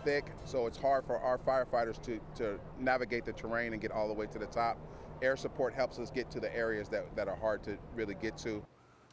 thick, so it's hard for our firefighters to navigate the terrain and get all the way to the top. Air support helps us get to the areas that are hard to really get to.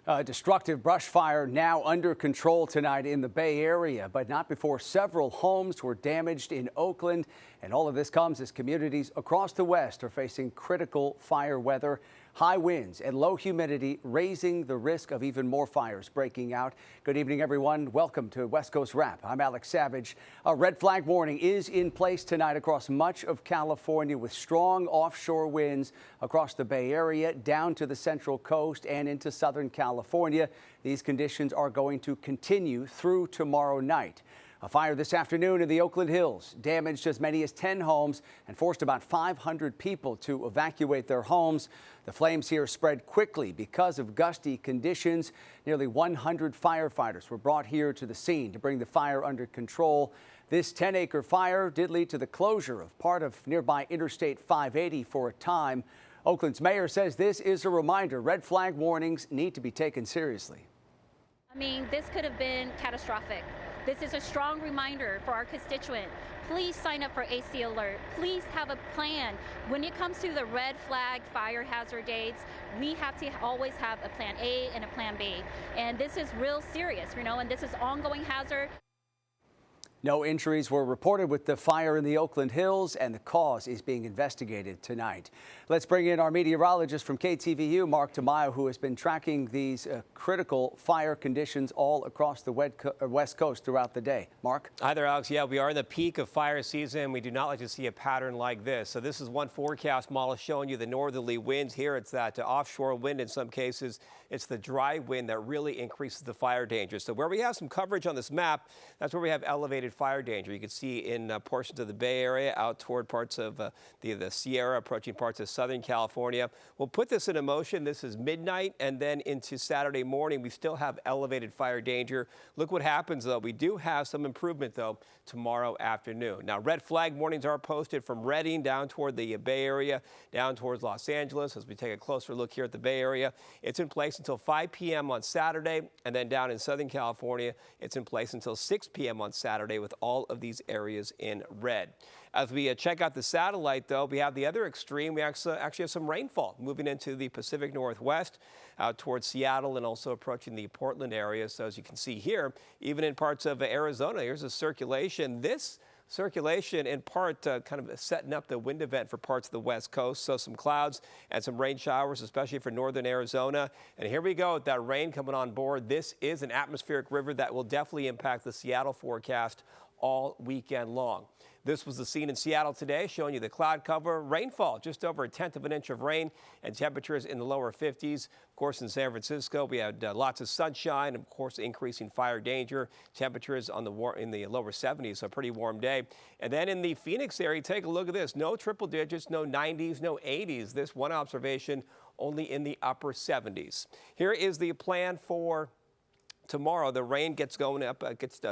A destructive brush fire now under control tonight in the Bay Area, but not before several homes were damaged in Oakland. And all of this comes as communities across the West are facing critical fire weather. High winds and low humidity raising the risk of even more fires breaking out. Good evening, everyone. Welcome to West Coast Wrap. I'm Alex Savage. A red flag warning is in place tonight across much of California with strong offshore winds across the Bay Area down to the Central Coast and into Southern California. These conditions are going to continue through tomorrow night. A fire this afternoon in the Oakland Hills damaged as many as 10 homes and forced about 500 people to evacuate their homes. The flames here spread quickly because of gusty conditions. Nearly 100 firefighters were brought here to the scene to bring the fire under control. This 10-acre fire did lead to the closure of part of nearby Interstate 580 for a time. Oakland's mayor says this is a reminder red flag warnings need to be taken seriously. I mean, this could have been catastrophic. This is a strong reminder for our constituent. Please sign up for AC Alert. Please have a plan. When it comes to the red flag fire hazard dates, we have to always have a plan A and a plan B. And this is real serious, and this is ongoing hazard. No injuries were reported with the fire in the Oakland Hills, and the cause is being investigated tonight. Let's bring in our meteorologist from KTVU, Mark Tamayo, who has been tracking these critical fire conditions all across the West Coast throughout the day. Mark? Hi there, Alex. Yeah, we are in the peak of fire season. We do not like to see a pattern like this. So this is one forecast model showing you the northerly winds. Here it's that offshore wind in some cases. It's the dry wind that really increases the fire danger. So where we have some coverage on this map, that's where we have elevated fire danger. You can see in portions of the Bay Area out toward parts of the Sierra, approaching parts of Southern California. We'll put this into motion. This is midnight, and then into Saturday morning, we still have elevated fire danger. Look what happens, though. We do have some improvement, though, tomorrow afternoon. Now, red flag warnings are posted from Redding down toward the Bay Area, down towards Los Angeles. As we take a closer look here at the Bay Area, it's in place until 5 p.m. on Saturday, and then down in Southern California, it's in place until 6 p.m. on Saturday with all of these areas in red. As we check out the satellite, though, we have the other extreme. We actually have some rainfall moving into the Pacific Northwest out towards Seattle and also approaching the Portland area. So as you can see here, even in parts of Arizona, here's a circulation. This circulation in part kind of setting up the wind event for parts of the West Coast. So some clouds and some rain showers, especially for northern Arizona. And here we go with that rain coming on board. This is an atmospheric river that will definitely impact the Seattle forecast all weekend long. This was the scene in Seattle today, showing you the cloud cover, rainfall, just over 1/10 of an inch of rain, and temperatures in the lower 50s. Of course, in San Francisco, we had lots of sunshine, and of course, increasing fire danger. Temperatures in the lower 70s, so a pretty warm day. And then in the Phoenix area, take a look at this. No triple digits, no 90s, no 80s. This one observation only in the upper 70s. Here is the plan for tomorrow. The rain gets going up,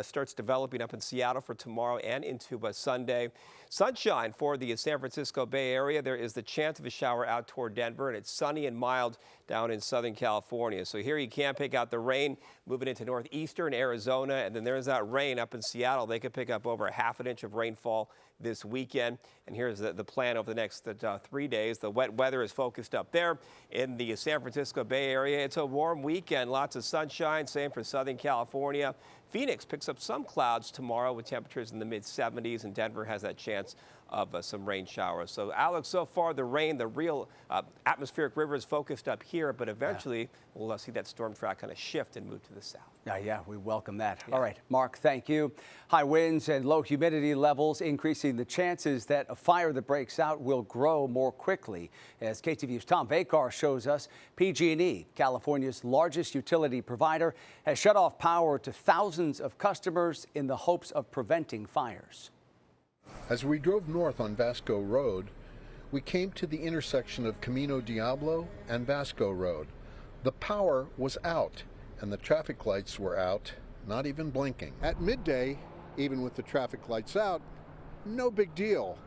starts developing up in Seattle for tomorrow and into Sunday. Sunshine for the San Francisco Bay Area. There is the chance of a shower out toward Denver, and it's sunny and mild down in Southern California. So here you can pick out the rain moving into northeastern Arizona, and then there's that rain up in Seattle. They could pick up over 1/2 inch of rainfall this weekend. And here's the plan over the next 3 days. The wet weather is focused up there in the San Francisco Bay Area. It's a warm weekend, lots of sunshine, same for Southern California. Phoenix picks up some clouds tomorrow with temperatures in the mid-70s, and Denver has that chance of some rain showers. So, Alex, so far the rain, the real atmospheric river is focused up here, but eventually we'll see that storm track kind of shift and move to the south. Yeah, we welcome that. Yeah. All right, Mark, thank you. High winds and low humidity levels increasing the chances that a fire that breaks out will grow more quickly. As KTVU's Tom Vakar shows us, PG&E, California's largest utility provider, has shut off power to thousands of customers in the hopes of preventing fires. As we drove north on Vasco Road, we came to the intersection of Camino Diablo and Vasco Road. The power was out and the traffic lights were out, not even blinking. At midday, even with the traffic lights out, no big deal.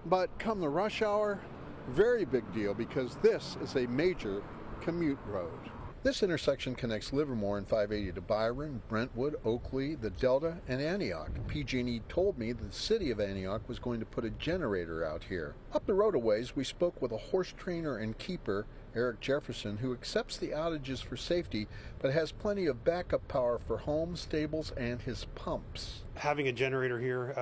But come the rush hour, very big deal, because this is a major commute road. This intersection connects Livermore and 580 to Byron, Brentwood, Oakley, the Delta, and Antioch. PG&E told me that the city of Antioch was going to put a generator out here. Up the road a ways, we spoke with a horse trainer and keeper, Eric Jefferson, who accepts the outages for safety, but has plenty of backup power for homes, stables, and his pumps. Having a generator here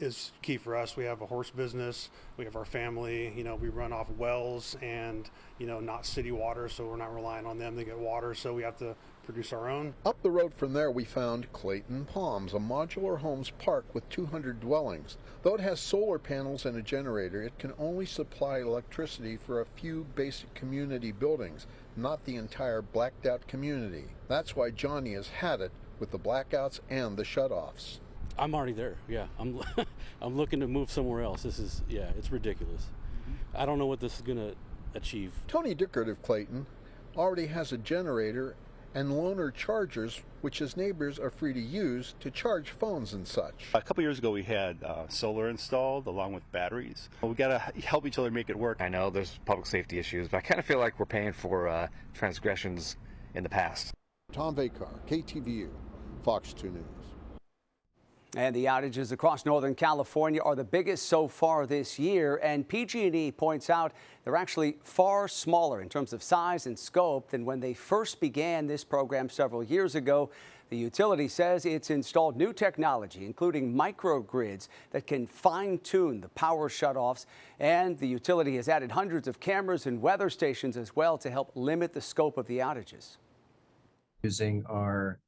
is key for us. We have a horse business, we have our family, we run off wells and, not city water, so we're not relying on them to get water, so we have to produce our own. Up the road from there, we found Clayton Palms, a modular homes park with 200 dwellings. Though it has solar panels and a generator, it can only supply electricity for a few basic community buildings, not the entire blacked out community. That's why Johnny has had it with the blackouts and the shutoffs. I'm already there. Yeah, I'm looking to move somewhere else. It's ridiculous. I don't know what this is going to achieve. Tony Dickert of Clayton already has a generator and loaner chargers, which his neighbors are free to use to charge phones and such. A couple years ago we had solar installed along with batteries. We got to help each other make it work. I know there's public safety issues, but I kind of feel like we're paying for transgressions in the past. Tom Vakar, KTVU, Fox 2 News. And the outages across Northern California are the biggest so far this year, and PG&E points out they're actually far smaller in terms of size and scope than when they first began this program several years ago. The utility says it's installed new technology, including microgrids that can fine-tune the power shutoffs, and the utility has added hundreds of cameras and weather stations as well to help limit the scope of the outages. Using our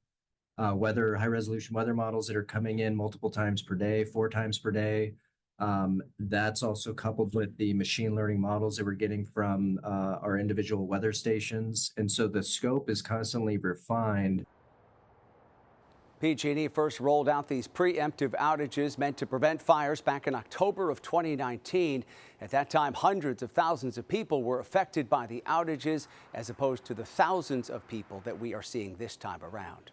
high-resolution weather models that are coming in multiple times per day, 4 times per day. That's also coupled with the machine learning models that we're getting from our individual weather stations. And so the scope is constantly refined. PG&E first rolled out these preemptive outages meant to prevent fires back in October of 2019. At that time, hundreds of thousands of people were affected by the outages, as opposed to the thousands of people that we are seeing this time around.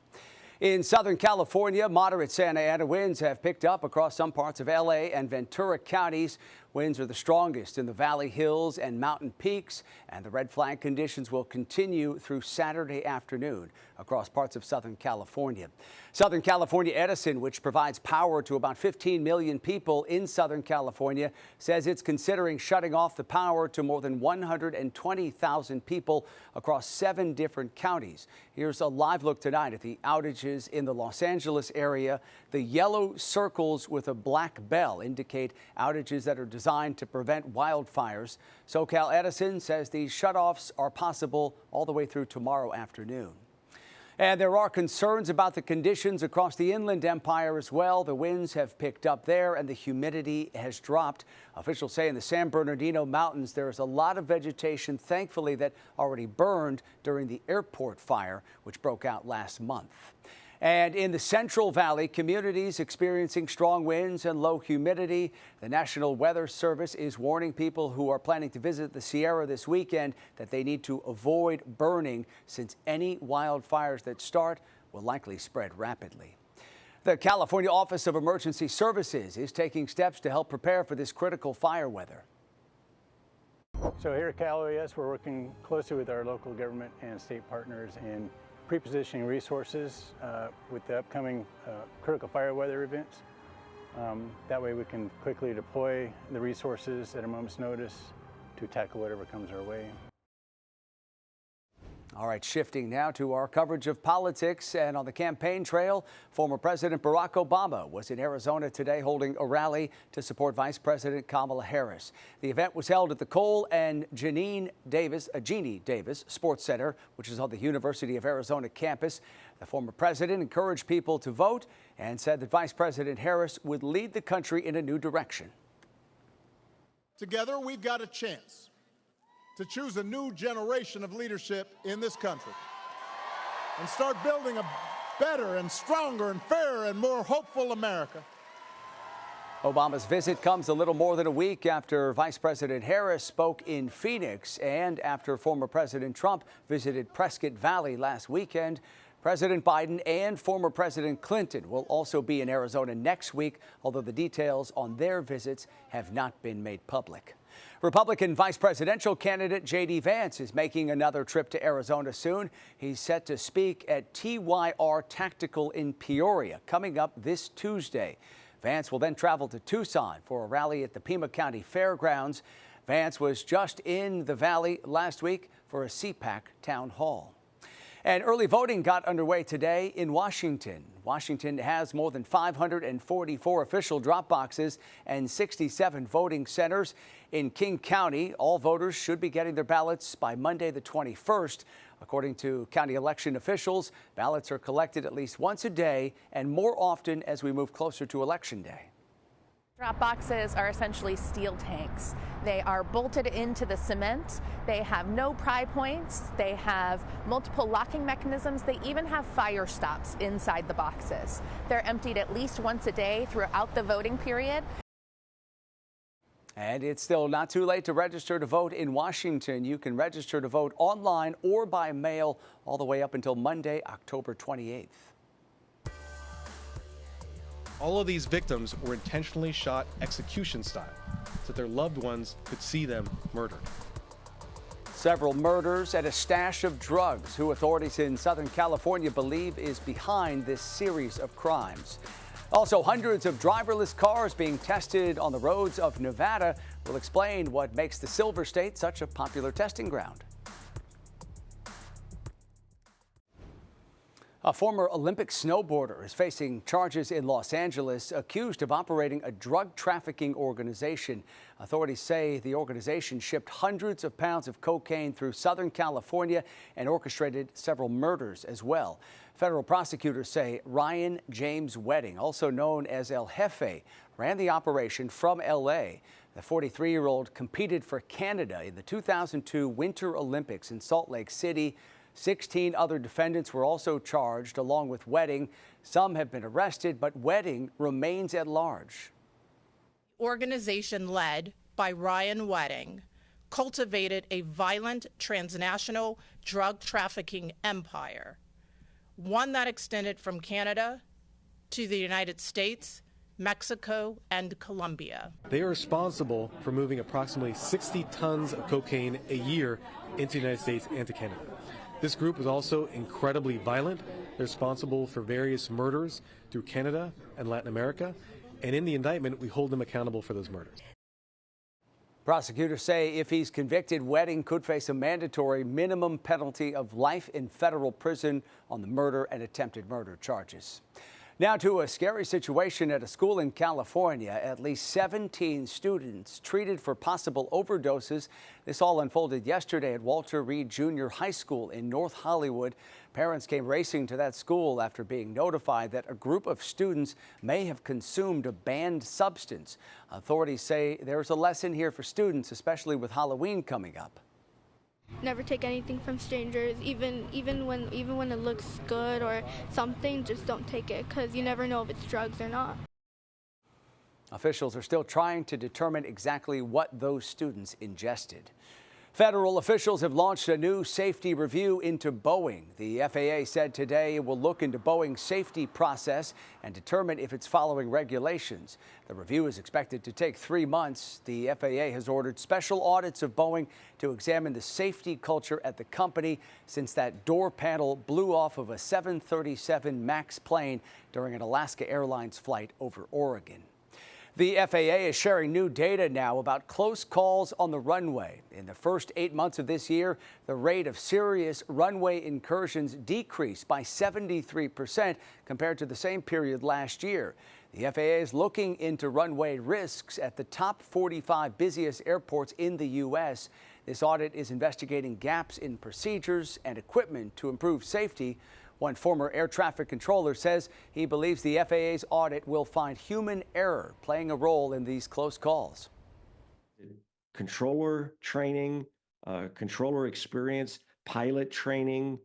In Southern California, moderate Santa Ana winds have picked up across some parts of LA and Ventura counties. Winds are the strongest in the Valley Hills and Mountain Peaks, and the red flag conditions will continue through Saturday afternoon across parts of Southern California. Southern California Edison, which provides power to about 15 million people in Southern California, says it's considering shutting off the power to more than 120,000 people across 7 different counties. Here's a live look tonight at the outages in the Los Angeles area. The yellow circles with a black bell indicate outages that are designed to prevent wildfires. SoCal Edison says these shutoffs are possible all the way through tomorrow afternoon. And there are concerns about the conditions across the Inland Empire as well. The winds have picked up there and the humidity has dropped. Officials say in the San Bernardino Mountains there is a lot of vegetation, thankfully, that already burned during the airport fire, which broke out last month. And in the Central Valley, communities experiencing strong winds and low humidity. The National Weather Service is warning people who are planning to visit the Sierra this weekend that they need to avoid burning, since any wildfires that start will likely spread rapidly. The California Office of Emergency Services is taking steps to help prepare for this critical fire weather. So here at Cal OES, we're working closely with our local government and state partners in pre-positioning resources with the upcoming critical fire weather events. That way we can quickly deploy the resources at a moment's notice to tackle whatever comes our way. All right, shifting now to our coverage of politics, and on the campaign trail, former President Barack Obama was in Arizona today holding a rally to support Vice President Kamala Harris. The event was held at the Cole and Jeannie Davis Sports Center, which is on the University of Arizona campus. The former president encouraged people to vote and said that Vice President Harris would lead the country in a new direction. Together, we've got a chance to choose a new generation of leadership in this country and start building a better and stronger and fairer and more hopeful America. Obama's visit comes a little more than a week after Vice President Harris spoke in Phoenix and after former President Trump visited Prescott Valley last weekend. President Biden and former President Clinton will also be in Arizona next week, although the details on their visits have not been made public. Republican vice presidential candidate J.D. Vance is making another trip to Arizona soon. He's set to speak at TYR Tactical in Peoria coming up this Tuesday. Vance will then travel to Tucson for a rally at the Pima County Fairgrounds. Vance was just in the Valley last week for a CPAC town hall. And early voting got underway today in Washington. Washington has more than 544 official drop boxes and 67 voting centers. In King County, all voters should be getting their ballots by Monday the 21st. According to county election officials, ballots are collected at least once a day and more often as we move closer to Election Day. Drop boxes are essentially steel tanks. They are bolted into the cement. They have no pry points. They have multiple locking mechanisms. They even have fire stops inside the boxes. They're emptied at least once a day throughout the voting period. And it's still not too late to register to vote in Washington. You can register to vote online or by mail all the way up until Monday, October 28th. All of these victims were intentionally shot execution style so that their loved ones could see them murdered. Several murders and a stash of drugs who authorities in Southern California believe is behind this series of crimes. Also, hundreds of driverless cars being tested on the roads of Nevada will explain what makes the Silver State such a popular testing ground. A former Olympic snowboarder is facing charges in Los Angeles, accused of operating a drug trafficking organization. Authorities say the organization shipped hundreds of pounds of cocaine through Southern California and orchestrated several murders as well. Federal prosecutors say Ryan James Wedding, also known as El Jefe, ran the operation from L.A. The 43-year-old competed for Canada in the 2002 Winter Olympics in Salt Lake City. 16 other defendants were also charged, along with Wedding. Some have been arrested, but Wedding remains at large. Organization led by Ryan Wedding cultivated a violent transnational drug trafficking empire, one that extended from Canada to the United States, Mexico, and Colombia. They are responsible for moving approximately 60 tons of cocaine a year into the United States and to Canada. This group is also incredibly violent. They're responsible for various murders through Canada and Latin America. And in the indictment, we hold them accountable for those murders. Prosecutors say if he's convicted, Wedding could face a mandatory minimum penalty of life in federal prison on the murder and attempted murder charges. Now to a scary situation at a school in California. At least 17 students treated for possible overdoses. This all unfolded yesterday at Walter Reed Junior High School in North Hollywood. Parents came racing to that school after being notified that a group of students may have consumed a banned substance. Authorities say there's a lesson here for students, especially with Halloween coming up. Never take anything from strangers, even when it looks good or something. Just don't take it, because you never know if it's drugs or not. Officials are still trying to determine exactly what those students ingested. Federal officials have launched a new safety review into Boeing. The FAA said today it will look into Boeing's safety process and determine if it's following regulations. The review is expected to take 3 months. The FAA has ordered special audits of Boeing to examine the safety culture at the company since that door panel blew off of a 737 MAX plane during an Alaska Airlines flight over Oregon. The FAA is sharing new data now about close calls on the runway. In the first 8 months of this year, the rate of serious runway incursions decreased by 73% compared to the same period last year. The FAA is looking into runway risks at the top 45 busiest airports in the U.S. This audit is investigating gaps in procedures and equipment to improve safety. One former air traffic controller says he believes the FAA's audit will find human error playing a role in these close calls. Controller training, controller experience, pilot training.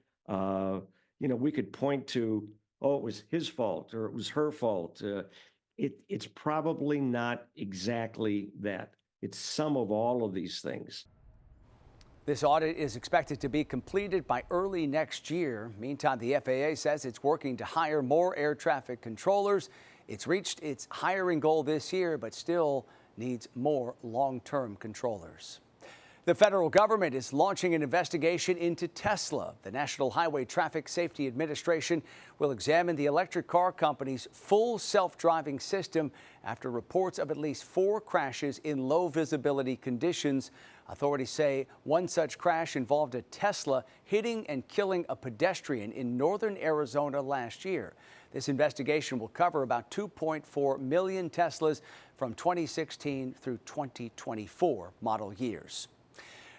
We could point to, oh, it was his fault or it was her fault. It's probably not exactly that. It's some of all of these things. This audit is expected to be completed by early next year. Meantime, the FAA says it's working to hire more air traffic controllers. It's reached its hiring goal this year, but still needs more long-term controllers. The federal government is launching an investigation into Tesla. The National Highway Traffic Safety Administration will examine the electric car company's full self-driving system after reports of at least 4 crashes in low visibility conditions. Authorities say one such crash involved a Tesla hitting and killing a pedestrian in northern Arizona last year. This investigation will cover about 2.4 million Teslas from 2016 through 2024 model years.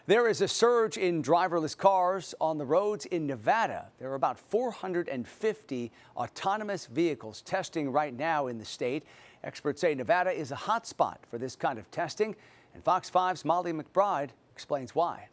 There is a surge in driverless cars on the roads in Nevada. There are about 450 autonomous vehicles testing right now in the state. Experts say Nevada is a hotspot for this kind of testing, and Fox 5's Molly McBride explains why.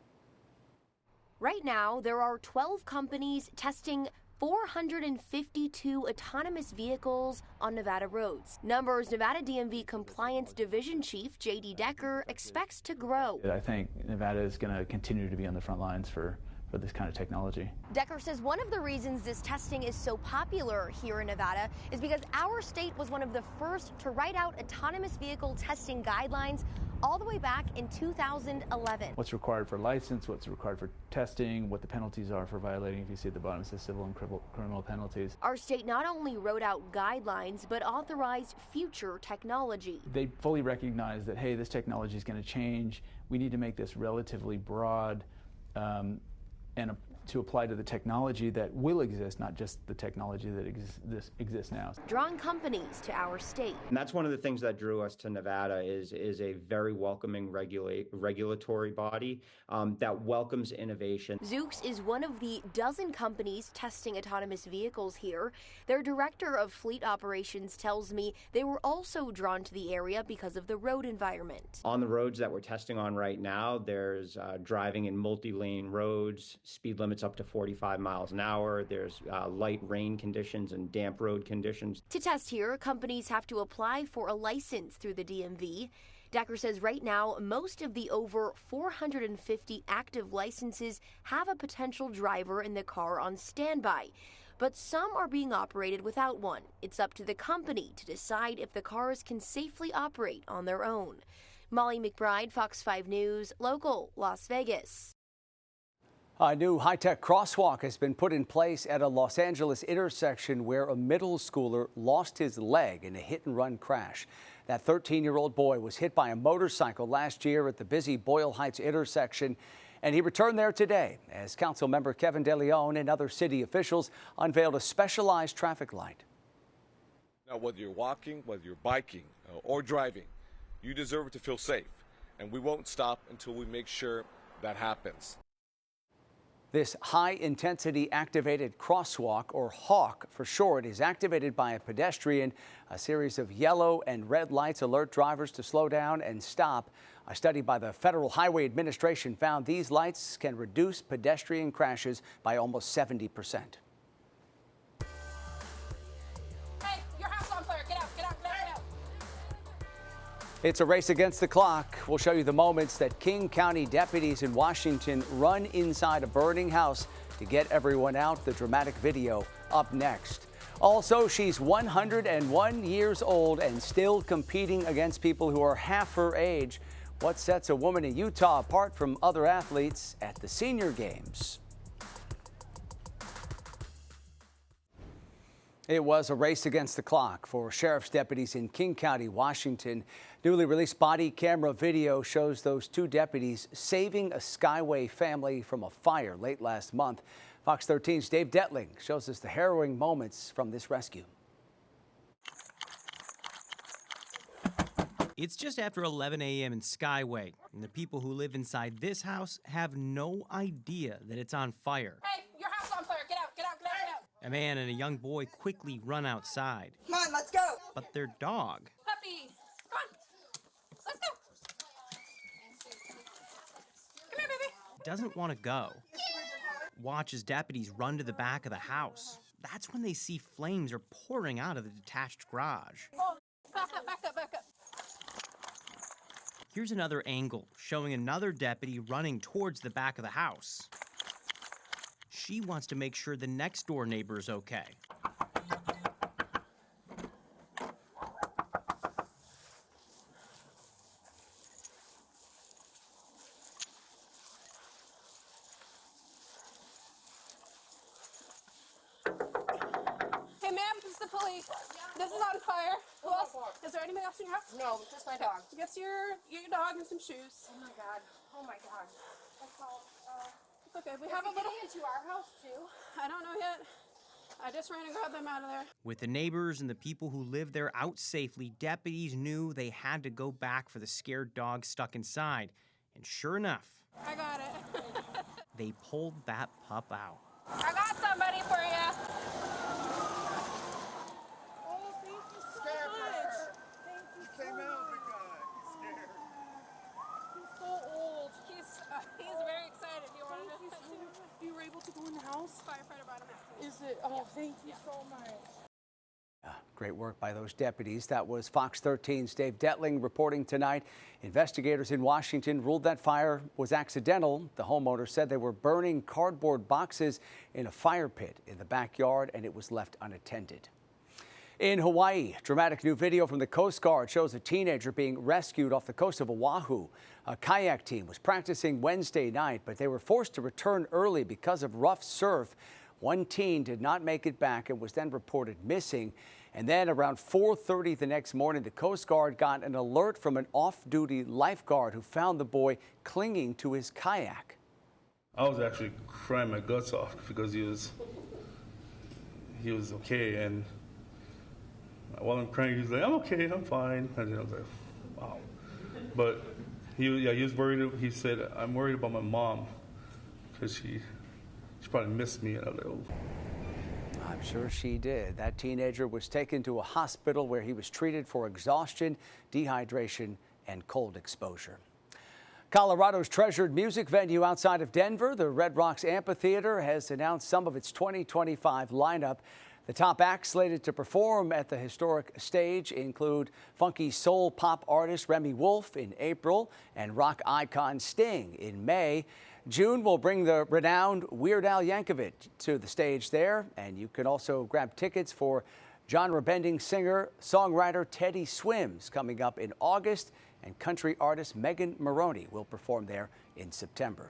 Right now, there are 12 companies testing 452 autonomous vehicles on Nevada roads. Numbers Nevada DMV Compliance Division Chief J.D. Decker expects to grow. I think Nevada is going to continue to be on the front lines for this kind of technology. Decker says one of the reasons this testing is so popular here in Nevada is because our state was one of the first to write out autonomous vehicle testing guidelines all the way back in 2011. What's required for license, what's required for testing, what the penalties are for violating. If you see at the bottom, it says civil and criminal penalties. Our state not only wrote out guidelines, but authorized future technology. They fully recognize that, hey, this technology is going to change. We need to make this relatively broad and to apply to the technology that will exist, not just the technology that exists now. Drawing companies to our state. And that's one of the things that drew us to Nevada is a very welcoming regulatory body that welcomes innovation. Zoox is one of the dozen companies testing autonomous vehicles here. Their director of fleet operations tells me they were also drawn to the area because of the road environment. On the roads that we're testing on right now, there's driving in multi-lane roads, speed limits up to 45 miles an hour. There's light rain conditions and damp road conditions. To test here, companies have to apply for a license through the DMV. Decker says right now, most of the over 450 active licenses have a potential driver in the car on standby, but some are being operated without one. It's up to the company to decide if the cars can safely operate on their own. Molly McBride, Fox 5 News, local, Las Vegas. A new high-tech crosswalk has been put in place at a Los Angeles intersection where a middle schooler lost his leg in a hit-and-run crash. That 13-year-old boy was hit by a motorcycle last year at the busy Boyle Heights intersection, and he returned there today as Council Member Kevin De Leon and other city officials unveiled a specialized traffic light. Now, whether you're walking, whether you're biking, or driving, you deserve to feel safe, and we won't stop until we make sure that happens. This high-intensity activated crosswalk, or HAWK for short, is activated by a pedestrian. A series of yellow and red lights alert drivers to slow down and stop. A study by the Federal Highway Administration found these lights can reduce pedestrian crashes by almost 70%. It's a race against the clock. We'll show you the moments that King County deputies in Washington run inside a burning house to get everyone out. The dramatic video up next. Also, she's 101 years old and still competing against people who are half her age. What sets a woman in Utah apart from other athletes at the Senior Games? It was a race against the clock for sheriff's deputies in King County, Washington. Newly released body camera video shows those 2 deputies saving a Skyway family from a fire late last month. Fox 13's Dave Detling shows us the harrowing moments from this rescue. It's just after 11 a.m. in Skyway, and the people who live inside this house have no idea that it's on fire. Hey, your house on fire. Get out, get out, get out, get out. A man and a young boy quickly run outside. Come on, let's go. But their dog Puppy, come on. Let's go. Come here, baby. doesn't want to go. Watch as deputies run to the back of the house. That's when they see flames are pouring out of the detached garage. Oh, back up, back up, back up. Here's another angle showing another deputy running towards the back of the house. She wants to make sure the next door neighbor is okay. the police. This is on fire. Who else? Is there anybody else in your house? No, just my dog. Get your dog and some shoes. Oh my god. Oh my god. That's all. It's okay. We have a little into our house too. I don't know yet. I just ran and grabbed them out of there. With the neighbors and the people who live there out safely, deputies knew they had to go back for the scared dog stuck inside. And sure enough, I got it. they pulled that pup out. I got somebody for you. Oh, thank you so much. Thank you so much. He's so old. He's very excited. You want to know? You were able to go in the house? Firefighter brought him out. Is it? Oh, thank you so much. Great work by those deputies. That was Fox 13's Dave Detling reporting tonight. Investigators in Washington ruled that fire was accidental. The homeowner said they were burning cardboard boxes in a fire pit in the backyard and it was left unattended. In Hawaii, dramatic new video from the Coast Guard shows a teenager being rescued off the coast of Oahu. A kayak team was practicing Wednesday night, but they were forced to return early because of rough surf. One teen did not make it back and was then reported missing. And then around 4:30 the next morning, the Coast Guard got an alert from an off-duty lifeguard who found the boy clinging to his kayak. I was actually crying my guts off because he was okay, and while I'm crying, he was like, "I'm okay, I'm fine." And then I was like, "Wow!" But he was worried. He said, "I'm worried about my mom because she probably missed me." And I was like, "Oh." I'm sure she did. That teenager was taken to a hospital where he was treated for exhaustion, dehydration, and cold exposure. Colorado's treasured music venue outside of Denver, the Red Rocks Amphitheater, has announced some of its 2025 lineup. The top acts slated to perform at the historic stage include funky soul pop artist Remy Wolf in April and rock icon Sting in May. June will bring the renowned Weird Al Yankovic to the stage there, and you can also grab tickets for genre-bending singer-songwriter Teddy Swims coming up in August, and country artist Megan Maroney will perform there in September.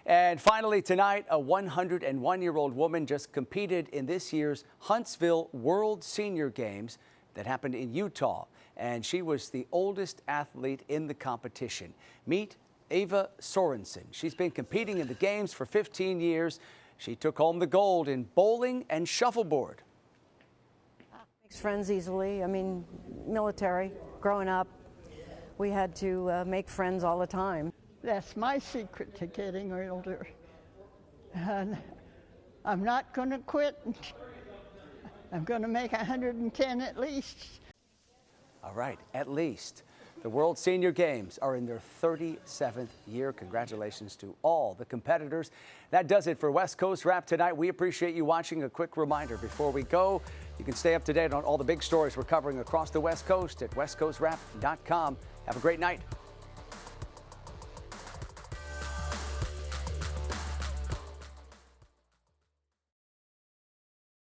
And finally tonight, a 101-year-old woman just competed in this year's Huntsville World Senior Games that happened in Utah, and she was the oldest athlete in the competition. Meet Ava Sorensen. She's been competing in the games for 15 years. She took home the gold in bowling and shuffleboard. Makes friends easily. I mean, military, growing up, we had to make friends all the time. That's my secret to getting older. And I'm not going to quit. I'm going to make 110 at least. All right, at least. The World Senior Games are in their 37th year. Congratulations to all the competitors. That does it for West Coast Wrap tonight. We appreciate you watching. A quick reminder before we go, you can stay up to date on all the big stories we're covering across the West Coast at westcoastwrap.com. Have a great night.